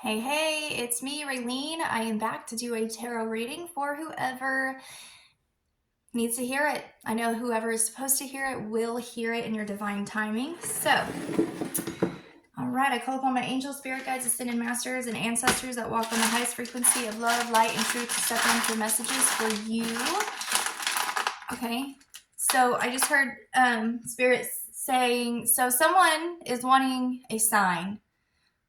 Hey, it's me, Raylene. I am back to do a tarot reading for whoever needs to hear it. I know whoever is supposed to hear it will hear it in your divine timing. So, all right, I call upon my angels, spirit guides, ascended masters, and ancestors that walk on the highest frequency of love, light, and truth to step in for messages for you. Okay, so I just heard spirits saying, so someone is wanting a sign.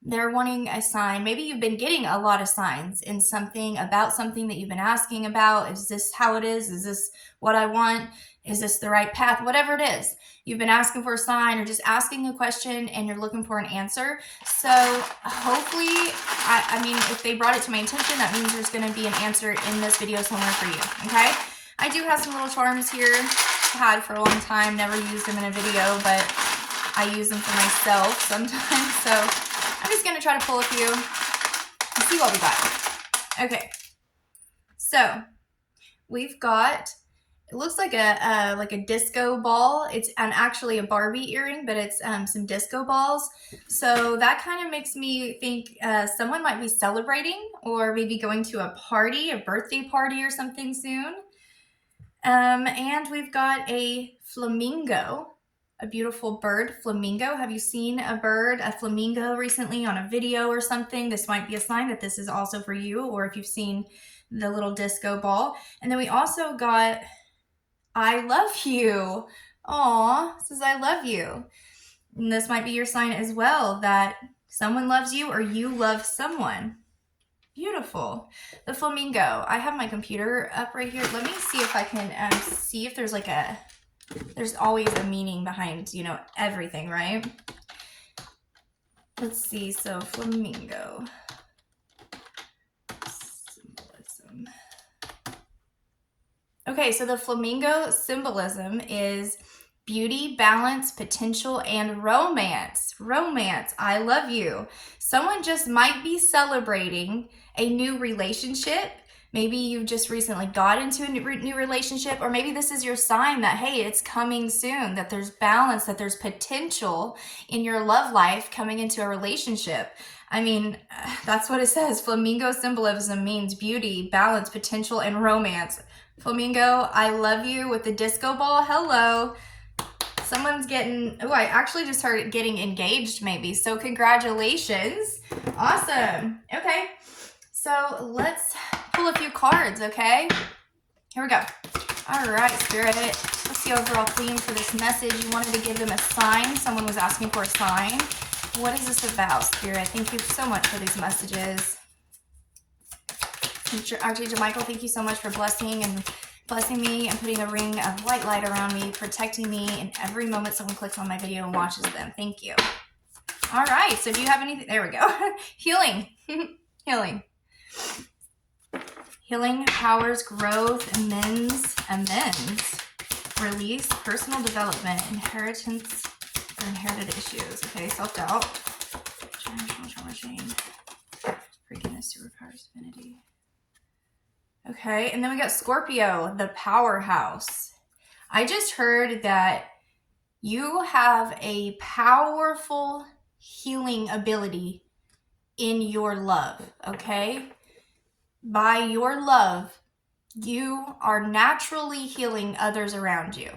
They're wanting a sign. Maybe you've been getting a lot of signs in something about something that you've been asking about. Is this how it is? Is this what I want? Is this the right path? Whatever it is, you've been asking for a sign or just asking a question and you're looking for an answer. So hopefully, I mean, if they brought it to my attention, that means there's going to be an answer in this video somewhere for you. Okay. I do have some little charms here. Had for a long time, never used them in a video, but I use them for myself sometimes. So I'm just going to try to pull a few and see what we got. Okay. So we've got, it looks like a disco ball. It's actually a Barbie earring, but it's some disco balls. So that kind of makes me think someone might be celebrating or maybe going to a party, a birthday party or something soon. And we've got a flamingo. A beautiful bird, flamingo. Have you seen a bird, a flamingo recently on a video or something? This might be a sign that this is also for you, or if you've seen the little disco ball. And then we also got, I love you. Aw, it says I love you. And this might be your sign as well, that someone loves you or you love someone. Beautiful. The flamingo. I have my computer up right here. Let me see if I can see if there's like there's always a meaning behind, you know, everything, right? Let's see. So flamingo. Symbolism. Okay, so the flamingo symbolism is beauty, balance, potential, and romance. Romance. I love you. Someone just might be celebrating a new relationship. Maybe you just recently got into a new relationship, or maybe this is your sign that, hey, it's coming soon, that there's balance, that there's potential in your love life coming into a relationship. I mean, that's what it says. Flamingo symbolism means beauty, balance, potential, and romance. Flamingo, I love you with the disco ball. Hello. Someone's getting, oh, I actually just heard it getting engaged maybe. So congratulations. Awesome. Okay. So let's pull a few cards, okay? Here we go. All right, Spirit. What's the overall theme for this message? You wanted to give them a sign. Someone was asking for a sign. What is this about, Spirit? Thank you so much for these messages. Archangel Michael, thank you so much for blessing me and putting a ring of white light around me, protecting me in every moment someone clicks on my video and watches them. Thank you. All right, so do you have anything? There we go. Healing. Healing. Healing powers growth, amends, release, personal development, inheritance, or inherited issues. Okay, self-doubt, generational trauma chain, forgiveness, superpowers, divinity. Okay, and then we got Scorpio, the powerhouse. I just heard that you have a powerful healing ability in your love, okay? By your love, you are naturally healing others around you,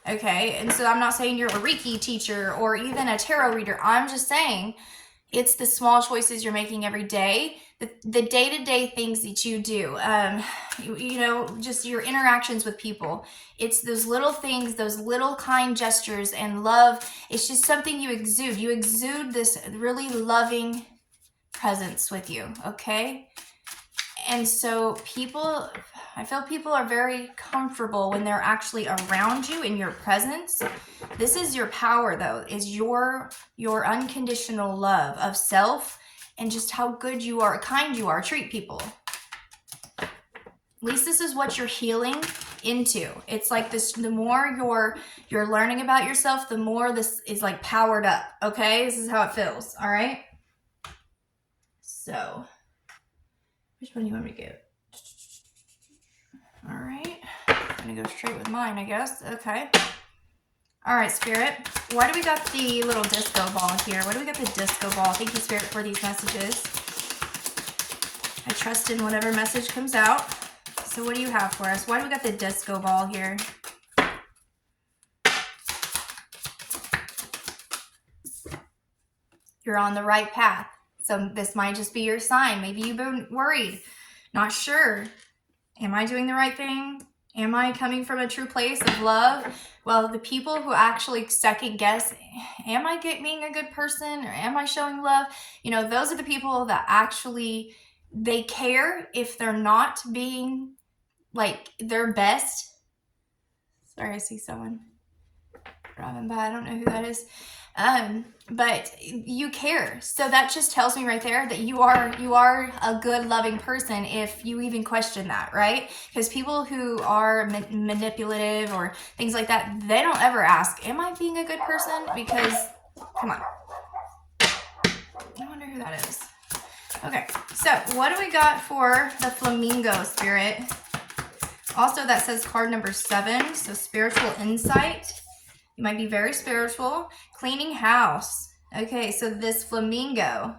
okay? And so I'm not saying you're a Reiki teacher or even a tarot reader. I'm just saying it's the small choices you're making every day, the day-to-day things that you do, you know, just your interactions with people. It's those little things, those little kind gestures and love. It's just something you exude. You exude this really loving presence with you, okay? And so I feel people are very comfortable when they're actually around you in your presence. This is your power, though, is your unconditional love of self and just how good you are, kind you are, treat people. At least this is what you're healing into. It's like this, the more you're learning about yourself, the more this is like powered up, okay? This is how it feels, all right? So which one do you want me to get? All right. I'm going to go straight with mine, I guess. Okay. All right, Spirit. Why do we got the little disco ball here? Why do we got the disco ball? Thank you, Spirit, for these messages. I trust in whatever message comes out. So what do you have for us? Why do we got the disco ball here? You're on the right path. So this might just be your sign. Maybe you've been worried, not sure. Am I doing the right thing? Am I coming from a true place of love? Well, the people who actually second guess, am I being a good person or am I showing love? You know, those are the people that actually, they care if they're not being like their best. Sorry, I see someone driving by. I don't know who that is. But you care. So that just tells me right there that you are a good, loving person if you even question that, right? Because people who are manipulative or things like that, they don't ever ask, am I being a good person? Because, come on. I wonder who that is. Okay, so what do we got for the flamingo spirit? Also, that says card number 7, so spiritual insight. You might be very spiritual. Cleaning house. Okay, so this flamingo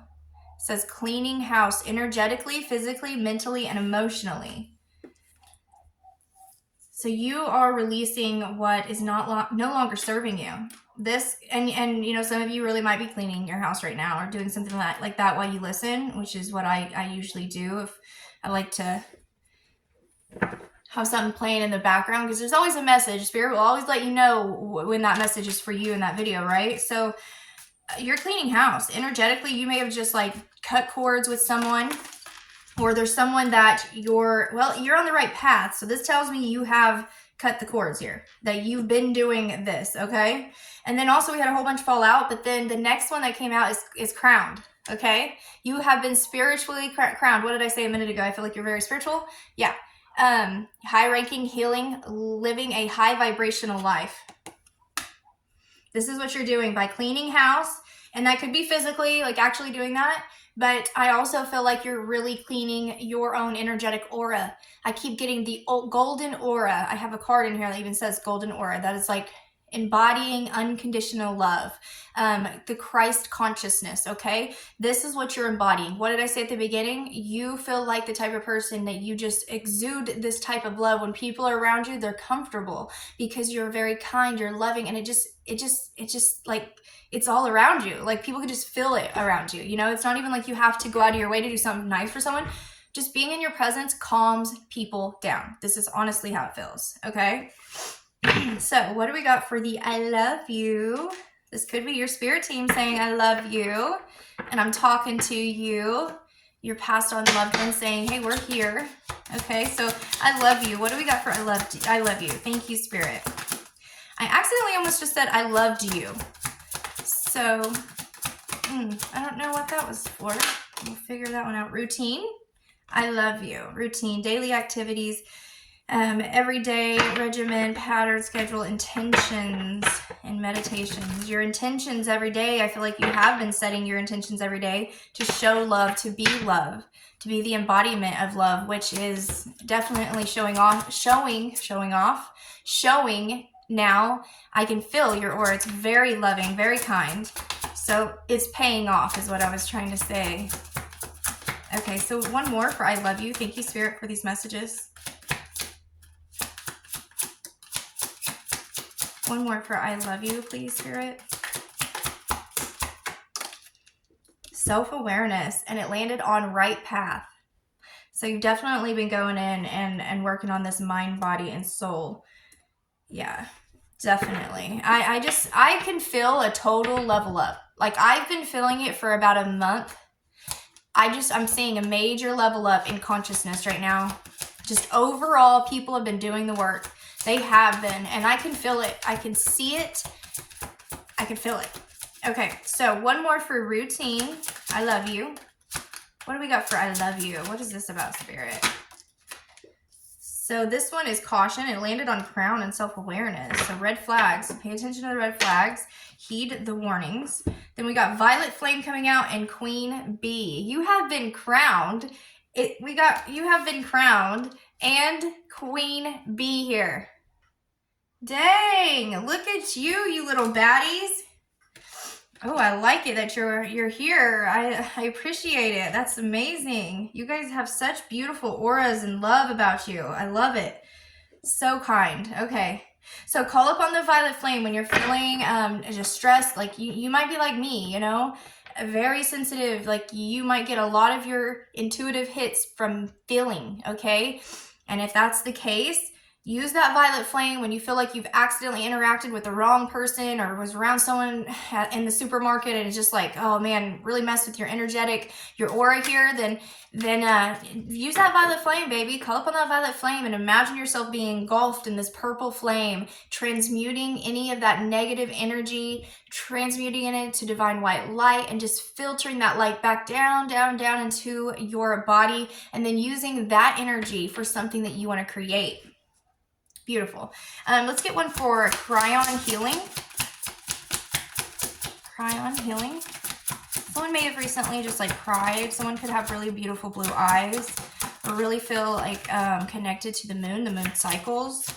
says cleaning house energetically, physically, mentally, and emotionally. So you are releasing what is no longer serving you. This, and you know, some of you really might be cleaning your house right now or doing something like that while you listen, which is what I usually do. If I like to have something playing in the background, because there's always a message. Spirit will always let you know when that message is for you in that video, right? So you're cleaning house energetically. You may have just like cut cords with someone, or there's someone that you're on the right path. So this tells me you have cut the cords here, that you've been doing this, okay? And then also we had a whole bunch fall out, but then the next one that came out is crowned, okay? You have been spiritually crowned. What did I say a minute ago? I feel like you're very spiritual. Yeah. High-ranking, healing, living a high vibrational life. This is what you're doing by cleaning house, and that could be physically, like actually doing that, but I also feel like you're really cleaning your own energetic aura. I keep getting the golden aura. I have a card in here that even says golden aura. That is like embodying unconditional love, the Christ consciousness, okay? This is what you're embodying. What did I say at the beginning? You feel like the type of person that you just exude this type of love. When people are around you, they're comfortable because you're very kind, you're loving, and it just like, it's all around you. Like people can just feel it around you. You know, it's not even like you have to go out of your way to do something nice for someone. Just being in your presence calms people down. This is honestly how it feels, okay? So what do we got for the I love you? This could be your spirit team saying I love you, and I'm talking to you. Your passed on loved one saying, hey, we're here. Okay, so I love you. What do we got for I love you? Thank you, spirit. I accidentally almost just said I loved you. So I don't know what that was for. We'll figure that one out. Routine. I love you. Routine, daily activities, everyday regimen, pattern, schedule, intentions, and meditations. Your intentions every day, I feel like you have been setting your intentions every day to show love, to be love, to be the embodiment of love, which is definitely showing now. I can feel your aura. It's very loving, very kind. So it's paying off is what I was trying to say. Okay, so one more for I love you. Thank you, Spirit, for these messages. One more for I love you, please, Spirit. Self-awareness, and it landed on right path. So you've definitely been going in and working on this mind, body, and soul. Yeah, definitely. I can feel a total level up. Like I've been feeling it for about a month. I'm seeing a major level up in consciousness right now. Just overall, people have been doing the work. They have been, and I can feel it. I can see it. I can feel it. Okay, so one more for routine. I love you. What do we got for I love you? What is this about, Spirit? So this one is caution. It landed on crown and self-awareness. So red flags. Pay attention to the red flags. Heed the warnings. Then we got violet flame coming out and queen bee. You have been crowned. You have been crowned and queen bee here. Dang, look at you, you little baddies. Oh, I like it that you're here. I appreciate it. That's amazing. You guys have such beautiful auras and love about you. I love it. So kind. Okay. So call upon the violet flame when you're feeling just stressed. Like you might be like me, you know, very sensitive. Like you might get a lot of your intuitive hits from feeling, okay? And if that's the case, use that violet flame when you feel like you've accidentally interacted with the wrong person or was around someone in the supermarket and it's just like, oh man, really messed with your your aura here, then use that violet flame, baby. Call up on that violet flame and imagine yourself being engulfed in this purple flame, transmuting any of that negative energy, transmuting it into divine white light, and just filtering that light back down, down, down into your body, and then using that energy for something that you want to create. Beautiful. Let's get one for Cryon Healing. Cryon Healing. Someone may have recently just like cried. Someone could have really beautiful blue eyes or really feel like connected to the moon cycles.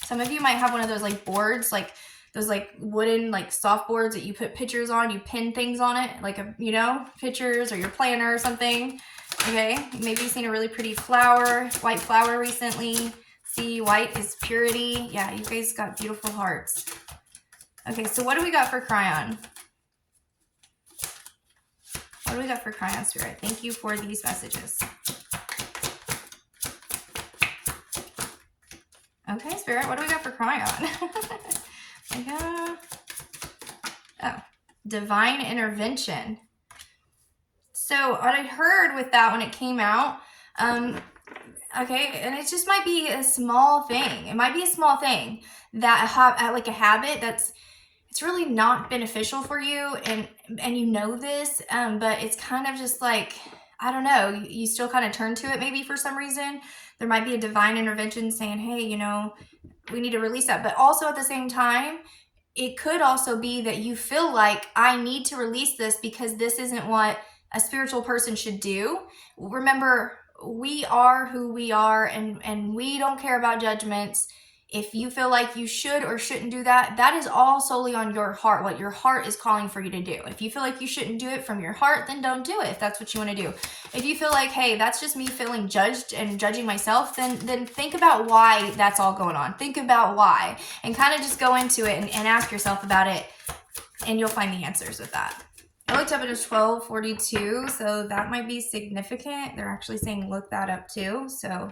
Some of you might have one of those like boards, like those like wooden like soft boards that you put pictures on, you pin things on it, like you know, pictures or your planner or something. Okay, maybe you've seen a really pretty flower, white flower recently. See, white is purity. Yeah, you guys got beautiful hearts. Okay, so what do we got for Cryon? What do we got for Cryon Spirit? Thank you for these messages. Okay, Spirit, what do we got for Cryon? Oh, divine intervention. So what I heard with that when it came out, okay, and it just might be a small thing. It might be a small thing that like a habit that's it's really not beneficial for you, and you know this, but it's kind of just like, I don't know, you still kind of turn to it maybe for some reason. There might be a divine intervention saying, hey, you know, we need to release that. But also at the same time, it could also be that you feel like I need to release this because this isn't what a spiritual person should do. Remember, we are who we are, and we don't care about judgments. If you feel like you should or shouldn't do that, that is all solely on your heart, what your heart is calling for you to do. If you feel like you shouldn't do it from your heart, then don't do it if that's what you want to do. If you feel like, hey, that's just me feeling judged and judging myself, then think about why that's all going on. Think about why and kind of just go into it and ask yourself about it, and you'll find the answers with that. I looked up it as 1242, so that might be significant. They're actually saying look that up too, so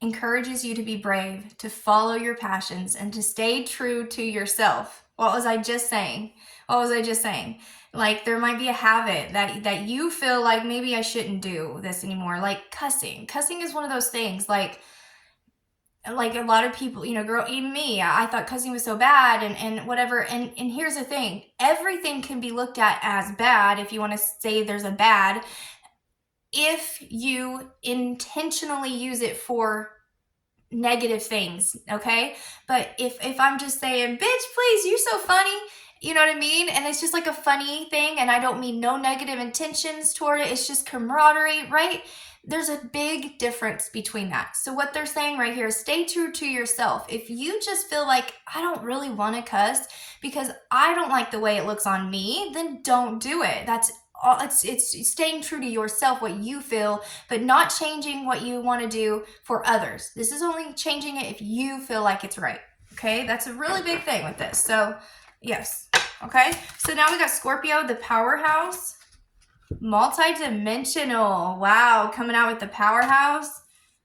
encourages you to be brave, to follow your passions, and to stay true to yourself. What was I just saying? Like there might be a habit that you feel like maybe I shouldn't do this anymore, like cussing. Cussing is one of those things, like a lot of people, you know, girl, even me, I thought cussing was so bad and whatever. And here's the thing, everything can be looked at as bad if you want to say there's a bad, if you intentionally use it for negative things, okay? But if I'm just saying, bitch, please, you're so funny, you know what I mean? And it's just like a funny thing, and I don't mean no negative intentions toward it, it's just camaraderie, right? There's a big difference between that. So what they're saying right here is stay true to yourself. If you just feel like, I don't really want to cuss because I don't like the way it looks on me, then don't do it. That's it's staying true to yourself, what you feel, but not changing what you want to do for others. This is only changing it if you feel like it's right. Okay, that's a really big thing with this. So yes, okay, so now we got Scorpio, the powerhouse, multi-dimensional. Wow, coming out with the powerhouse.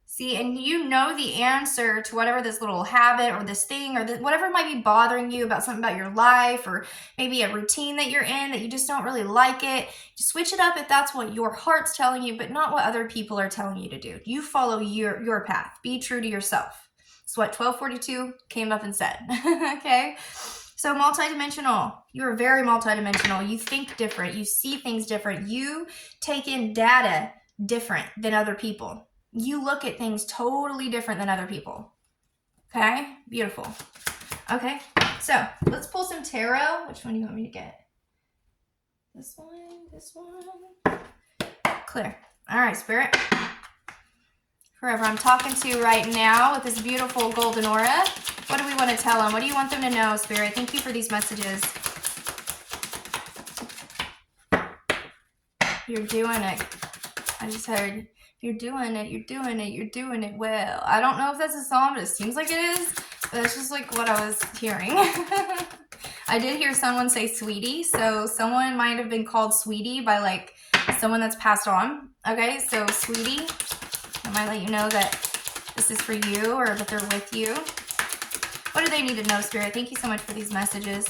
See, and you know the answer to whatever this little habit or this thing or whatever might be bothering you about something about your life, or maybe a routine that you're in that you just don't really like it. Just switch it up if that's what your heart's telling you, but not what other people are telling you to do. You follow your path. Be true to yourself. That's what 1242 came up and said. Okay? So multidimensional. You're very multidimensional. You think different. You see things different. You take in data different than other people. You look at things totally different than other people. Okay? Beautiful. Okay, so let's pull some tarot. Which one do you want me to get? This one, this one. Clear. All right, Spirit. whoever I'm talking to right now with this beautiful golden aura. What do we want to tell them? What do you want them to know, Spirit? Thank you for these messages. You're doing it. I just heard, you're doing it, you're doing it, you're doing it well. I don't know if that's a song, but it seems like it is. But that's just like what I was hearing. I did hear someone say sweetie, so someone might have been called sweetie by like someone that's passed on. Okay, so sweetie, I might let you know that this is for you or that they're with you. What do they need to know, Spirit? Thank you so much for these messages.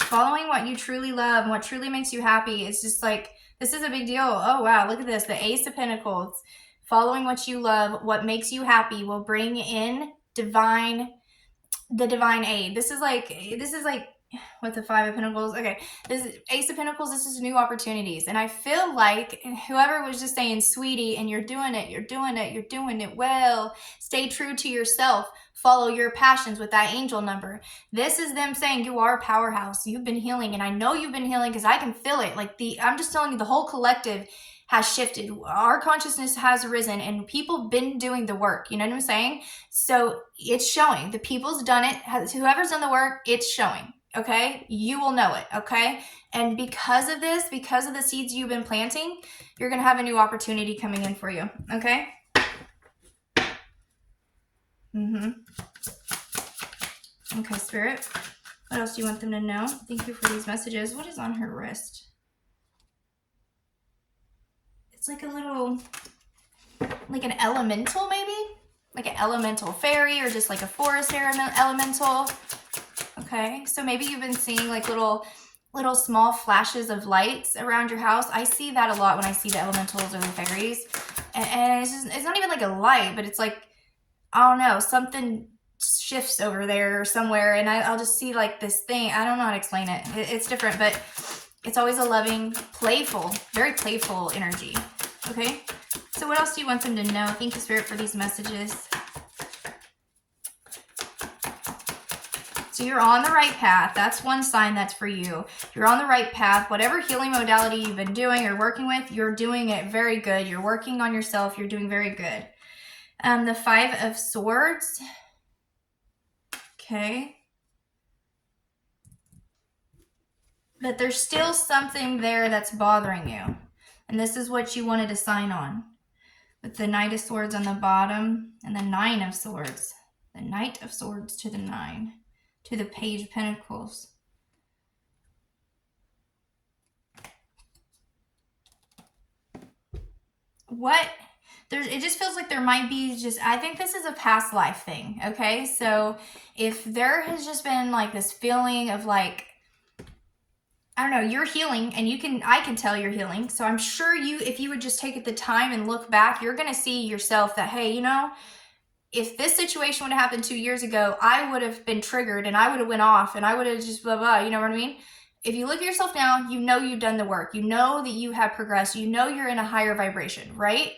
Following what you truly love and what truly makes you happy is just like, this is a big deal. Oh, wow, look at this. The Ace of Pentacles. Following what you love, what makes you happy will bring in the divine aid. This is like with the Five of Pentacles. Okay, this is Ace of Pentacles. This is new opportunities. And I feel like whoever was just saying, sweetie, and you're doing it, you're doing it, you're doing it well. Stay true to yourself. Follow your passions with that angel number. This is them saying you are a powerhouse. You've been healing. And I know you've been healing because I can feel it. Like I'm just telling you, the whole collective has shifted. Our consciousness has risen and people been doing the work. You know what I'm saying? So it's showing. The people's done it. Whoever's done the work, it's showing. Okay? You will know it. Okay? And because of this, because of the seeds you've been planting, you're going to have a new opportunity coming in for you. Okay? Okay, Spirit. What else do you want them to know? Thank you for these messages. What is on her wrist? It's like a little, like an elemental maybe? Like an elemental fairy or just like a forest elemental. Okay, so maybe you've been seeing like little small flashes of lights around your house. I see that a lot when I see the elementals or the fairies. And it's not even like a light, but it's like, I don't know, something shifts over there or somewhere, and I'll just see like this thing. I don't know how to explain it. It's different, but it's always a loving, playful, very playful energy. Okay, so what else do you want them to know? Thank you, Spirit, for these messages. So you're on the right path. That's one sign that's for you. You're on the right path. Whatever healing modality you've been doing or working with, you're doing it very good. You're working on yourself. You're doing very good. The Five of Swords. Okay. But there's still something there that's bothering you. And this is what you wanted to sign on. With the Knight of Swords on the bottom and the Nine of Swords. The Knight of Swords to the Nine. To the Page of Pentacles. What? It just feels like there might be I think this is a past life thing, okay? So if there has just been like this feeling of like, I don't know, you're healing and I can tell you're healing. So I'm sure if you would just take the time and look back, you're going to see yourself that, hey, you know, if this situation would have happened 2 years ago, I would have been triggered and I would have went off and I would have just blah, blah, you know what I mean? If you look at yourself now, you know you've done the work. You know that you have progressed. You know you're in a higher vibration, right?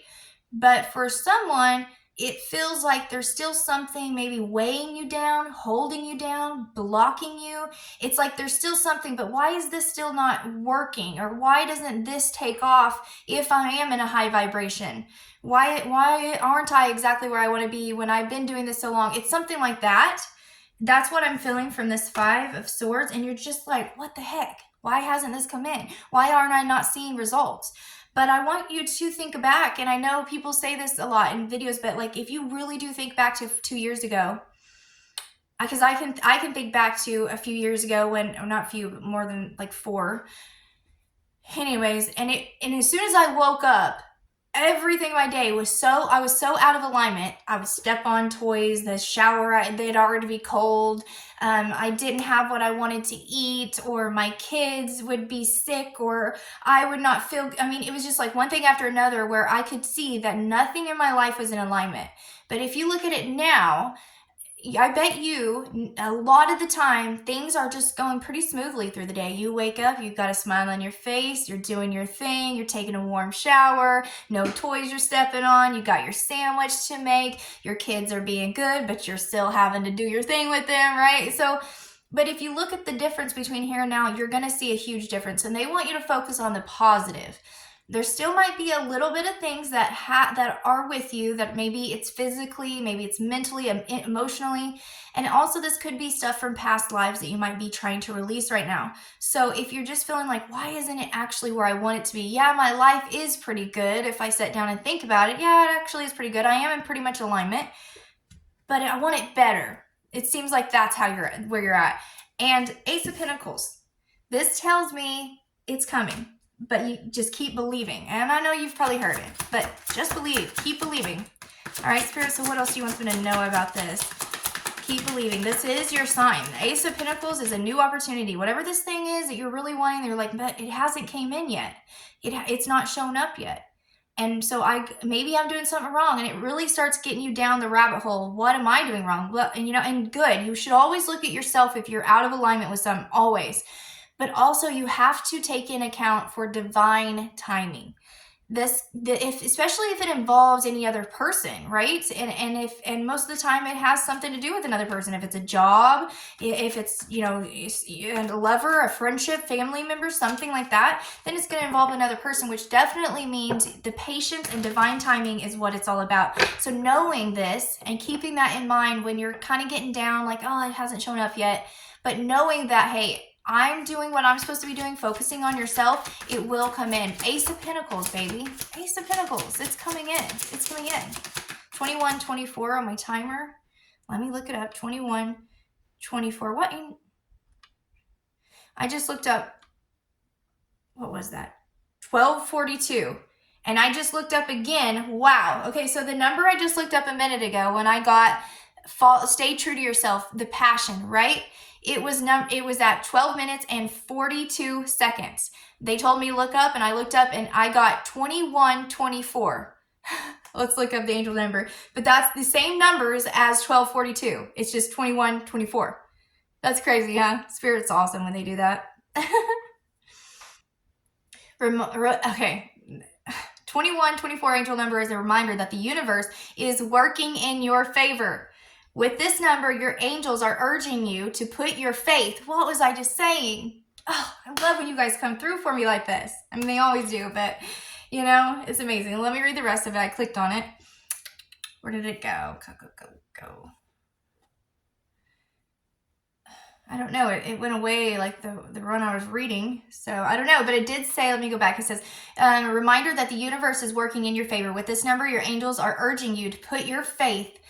But for someone, it feels like there's still something maybe weighing you down, holding you down, blocking you. It's like there's still something, but why is this still not working? Or why doesn't this take off if I am in a high vibration? Why aren't I exactly where I want to be when I've been doing this so long? It's something like that. That's what I'm feeling from this Five of Swords. And you're just like, what the heck? Why hasn't this come in? Why aren't I not seeing results? But I want you to think back, and I know people say this a lot in videos, but like if you really do think back to 2 years ago, because I can think back to a few years ago when, or not few, but more than like 4. Anyways, and as soon as I woke up, everything in my day was I was so out of alignment. I would step on toys, the shower, they'd already be cold. I didn't have what I wanted to eat, or my kids would be sick, or I would not feel, I mean, it was just like one thing after another where I could see that nothing in my life was in alignment. But if you look at it now, I bet you a lot of the time things are just going pretty smoothly through the day. You wake up, you've got a smile on your face, you're doing your thing, you're taking a warm shower, no toys you're stepping on, you got your sandwich to make, your kids are being good, but you're still having to do your thing with them, right? So, but if you look at the difference between here and now, you're going to see a huge difference, and they want you to focus on the positive. There still might be a little bit of things that are with you, that maybe it's physically, maybe it's mentally, emotionally, and also this could be stuff from past lives that you might be trying to release right now. So if you're just feeling like, why isn't it actually where I want it to be? Yeah, my life is pretty good. If I sit down and think about it, yeah, it actually is pretty good. I am in pretty much alignment, but I want it better. It seems like that's where you're at. And Ace of Pentacles. This tells me it's coming, but you just keep believing. And I know you've probably heard it, but just believe. Keep believing. All right, Spirit, so what else do you want me to know about this? Keep believing. This is your sign. The Ace of Pentacles is a new opportunity. Whatever this thing is that you're really wanting, you're like, but it hasn't came in yet. It's not shown up yet. And so maybe I'm doing something wrong, and it really starts getting you down the rabbit hole. What am I doing wrong? Well, and good. You should always look at yourself if you're out of alignment with something, always. But also you have to take in account for divine timing. Especially if it involves any other person, right? And most of the time it has something to do with another person. If it's a job, if it's, a lover, a friendship, family member, something like that, then it's going to involve another person, which definitely means the patience and divine timing is what it's all about. So knowing this and keeping that in mind when you're kind of getting down, like, oh, it hasn't shown up yet, but knowing that, hey, I'm doing what I'm supposed to be doing, focusing on yourself, it will come in. Ace of Pentacles, baby. Ace of Pentacles. It's coming in. It's coming in. 21, 24 on my timer. Let me look it up. 21, 24. What? I just looked up. What was that? 1242. And I just looked up again. Wow. Okay, so the number I just looked up a minute ago when I got stay true to yourself, the passion, right? It was at 12 minutes and 42 seconds. They told me look up, and I looked up and I got 2124. Let's look up the angel number. But that's the same numbers as 1242. It's just 2124. That's crazy, huh? Spirit's awesome when they do that. Okay. 2124 angel number is a reminder that the universe is working in your favor. With this number, your angels are urging you to put your faith. What was I just saying? Oh, I love when you guys come through for me like this. I mean, they always do, but, it's amazing. Let me read the rest of it. I clicked on it. Where did it go? Go. I don't know. It went away like the one I was reading. So I don't know, but it did say, let me go back. It says, a reminder that the universe is working in your favor. With this number, your angels are urging you to put your faith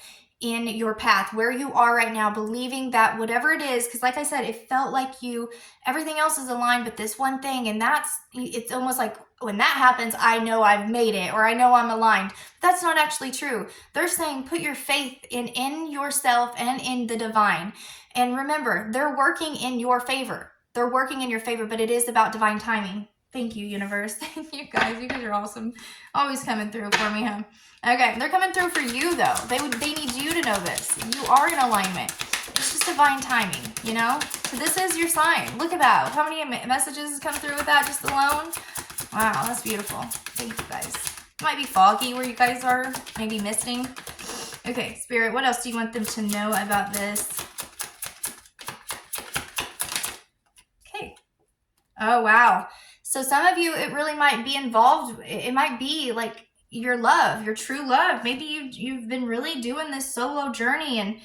in your path, where you are right now, believing that whatever it is, because like I said, it felt like everything else is aligned, but this one thing, and it's almost like when that happens, I know I've made it, or I know I'm aligned. But that's not actually true. They're saying put your faith in yourself and in the divine. And remember, they're working in your favor. They're working in your favor, but it is about divine timing. Thank you, universe. Thank you guys. You guys are awesome. Always coming through for me, huh? Okay, they're coming through for you, though. They need you to know this. You are in alignment. It's just divine timing, So this is your sign. Look at that. How many messages come through with that just alone? Wow, that's beautiful. Thank you, guys. It might be foggy where you guys are. Maybe misting. Okay, Spirit, what else do you want them to know about this? Okay. Oh, wow. So some of you, it really might be involved. It might be like your love, your true love. Maybe you've been really doing this solo journey, and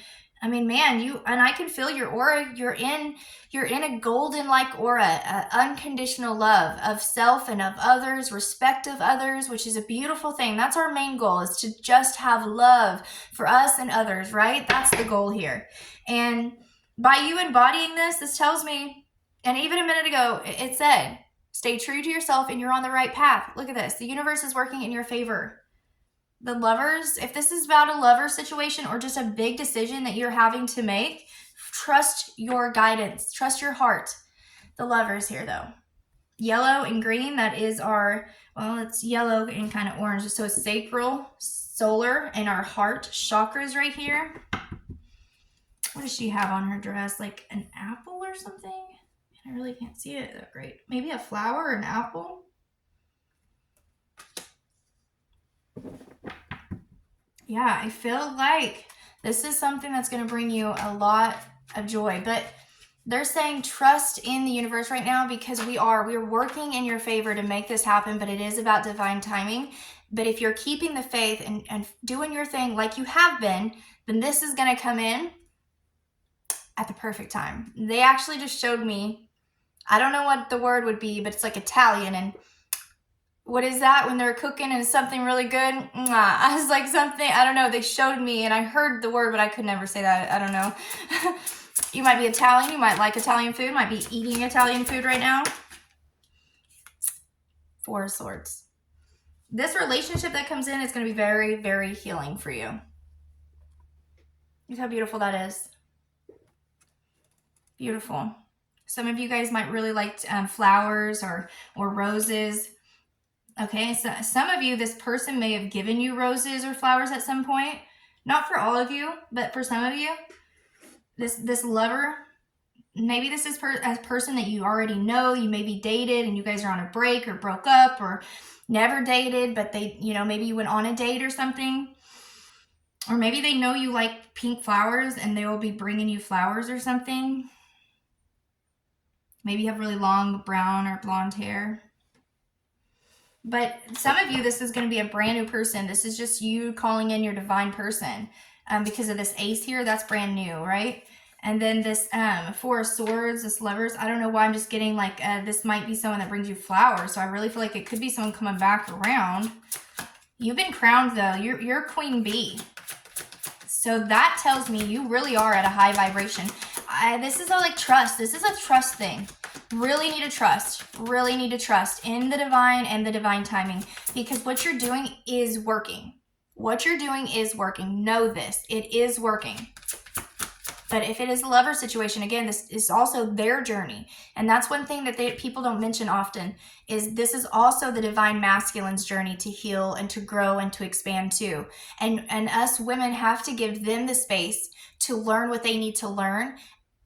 I mean, man, I can feel your aura. You're in a golden like aura, unconditional love of self and of others, respect of others, which is a beautiful thing. That's our main goal, is to just have love for us and others, right? That's the goal here. And by you embodying this tells me, and even a minute ago, it said, stay true to yourself and you're on the right path. Look at this. The universe is working in your favor. The lovers, if this is about a lover situation or just a big decision that you're having to make, trust your guidance. Trust your heart. The lovers here, though. Yellow and green, that is it's yellow and kind of orange. So sacral, solar, and our heart chakras right here. What does she have on her dress? Like an apple or something? I really can't see it that great. Maybe a flower or an apple? Yeah, I feel like this is something that's going to bring you a lot of joy. But They're saying trust in the universe right now, because we're working in your favor to make this happen, but it is about divine timing. But if you're keeping the faith and doing your thing like you have been, then this is going to come in at the perfect time. They actually just showed me, I don't know what the word would be, but it's like Italian. And what is that when they're cooking and something really good? I was like something, I don't know. They showed me and I heard the word, but I could never say that. I don't know. You might be Italian. You might like Italian food. Might be eating Italian food right now. Four of Swords. This relationship that comes in is going to be very, very healing for you. Look how beautiful that is. Beautiful. Some of you guys might really like flowers or roses. Okay, so some of you, this person may have given you roses or flowers at some point. Not for all of you, but for some of you. This lover, maybe this is a person that you already know. You maybe dated and you guys are on a break or broke up or never dated, but they, maybe you went on a date or something. Or maybe they know you like pink flowers and they will be bringing you flowers or something. Maybe you have really long brown or blonde hair. But some of you, this is going to be a brand new person. This is just you calling in your divine person. Because of this ace here, that's brand new, right? And then this Four of Swords, this Lovers, I don't know why I'm just getting like, this might be someone that brings you flowers. So I really feel like it could be someone coming back around. You've been crowned though. You're Queen Bee. So that tells me you really are at a high vibration. This is all like trust. This is a trust thing. Really need to trust in the divine and the divine timing, because what you're doing is working. What you're doing is working. Know this. It is working. But if it is a lover situation, again, this is also their journey. And that's one thing that people don't mention often, is this is also the divine masculine's journey to heal and to grow and to expand too. And us women have to give them the space to learn what they need to learn.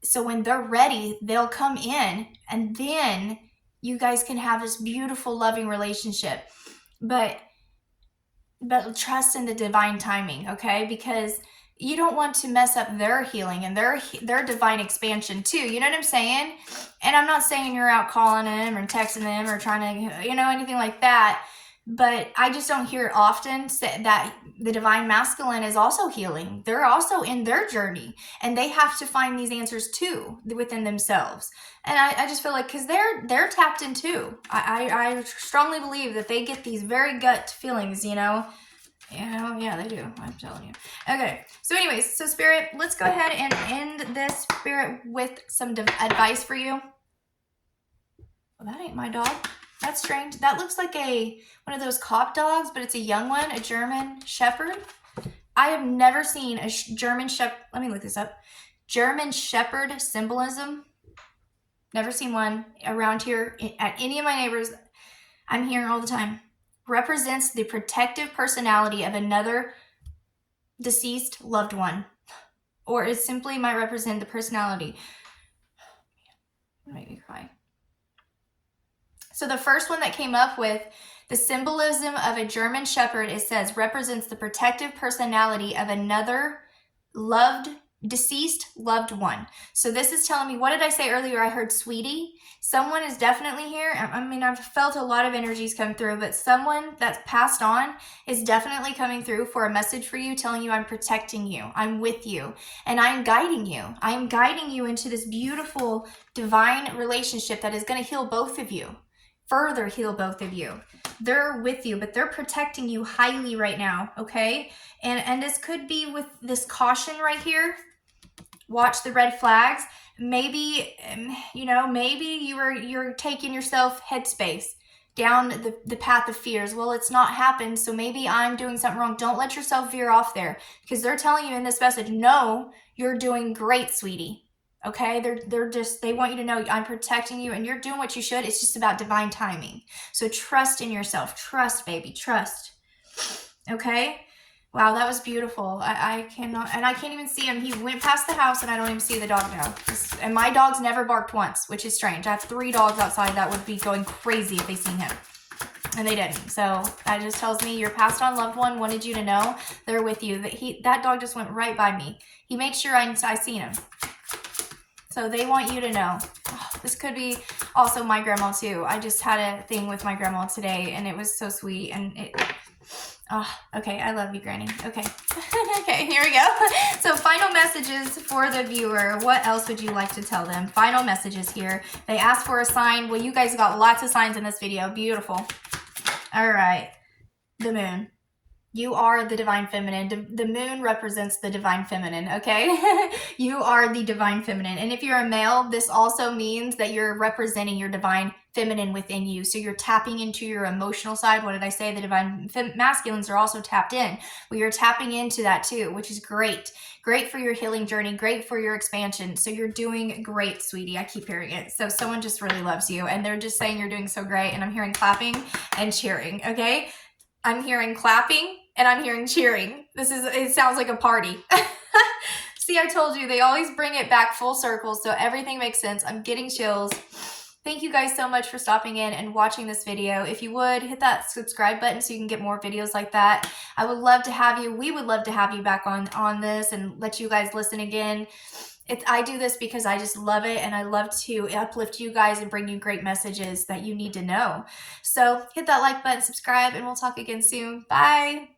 So when they're ready, they'll come in and then you guys can have this beautiful, loving relationship. But trust in the divine timing, okay? Because you don't want to mess up their healing and their divine expansion too. You know what I'm saying? And I'm not saying you're out calling them or texting them or trying to, anything like that. But I just don't hear it often that the divine masculine is also healing. They're also in their journey and they have to find these answers too within themselves. And I just feel like, because they're tapped in too. I strongly believe that they get these very gut feelings, Yeah, they do. I'm telling you. Okay. So anyways, so Spirit, let's go ahead and end this, Spirit, with some advice for you. Well, that ain't my dog. That's strange. That looks like one of those cop dogs, but it's a young one, a German Shepherd. I have never seen a German Shepherd. Let me look this up. German Shepherd symbolism. Never seen one around here at any of my neighbors. I'm hearing all the time. Represents the protective personality of another deceased loved one. Or it simply might represent the personality. It made me cry. So the first one that came up with the symbolism of a German Shepherd, it says, represents the protective personality of another deceased loved one. So this is telling me, what did I say earlier? I heard sweetie. Someone is definitely here. I mean, I've felt a lot of energies come through, but someone that's passed on is definitely coming through for a message for you, telling you I'm protecting you, I'm with you, and I'm guiding you. I am guiding you into this beautiful divine relationship that is going to heal both of you. Further heal both of you. They're with you, but they're protecting you highly right now, okay? And this could be with this caution right here. Watch the red flags. Maybe, maybe you're taking yourself headspace down the path of fears. Well, it's not happened, so maybe I'm doing something wrong. Don't let yourself veer off there, because they're telling you in this message, no, you're doing great, sweetie. Okay, they want you to know I'm protecting you and you're doing what you should. It's just about divine timing. So trust in yourself. Trust, baby, trust. Okay. Wow, that was beautiful. I cannot, and I can't even see him. He went past the house and I don't even see the dog now. And my dogs never barked once, which is strange. I have 3 dogs outside that would be going crazy if they seen him. And they didn't. So that just tells me your passed on loved one wanted you to know they're with you. That dog just went right by me. He made sure I seen him. So they want you to know. Oh, this could be also my grandma too. I just had a thing with my grandma today and it was so sweet, and okay, I love you, Granny. Okay. Okay, here we go. So final messages for the viewer. What else would you like to tell them? Final messages here. They asked for a sign. Well, you guys got lots of signs in this video. Beautiful. All right. The moon. You are the divine feminine. The moon represents the divine feminine, okay? You are the divine feminine. And if you're a male, this also means that you're representing your divine feminine within you. So you're tapping into your emotional side. What did I say? The divine masculines are also tapped in. Well, you're tapping into that too, which is great. Great for your healing journey. Great for your expansion. So you're doing great, sweetie. I keep hearing it. So someone just really loves you and they're just saying you're doing so great. And I'm hearing clapping and cheering, okay? I'm hearing clapping and I'm hearing cheering. It sounds like a party. See, I told you, they always bring it back full circle, so everything makes sense. I'm getting chills. Thank you guys so much for stopping in and watching this video. If you would, hit that subscribe button so you can get more videos like that. I would love to have you. We would love to have you back on this and let you guys listen again. I do this because I just love it, and I love to uplift you guys and bring you great messages that you need to know. So hit that like button, subscribe, and we'll talk again soon. Bye.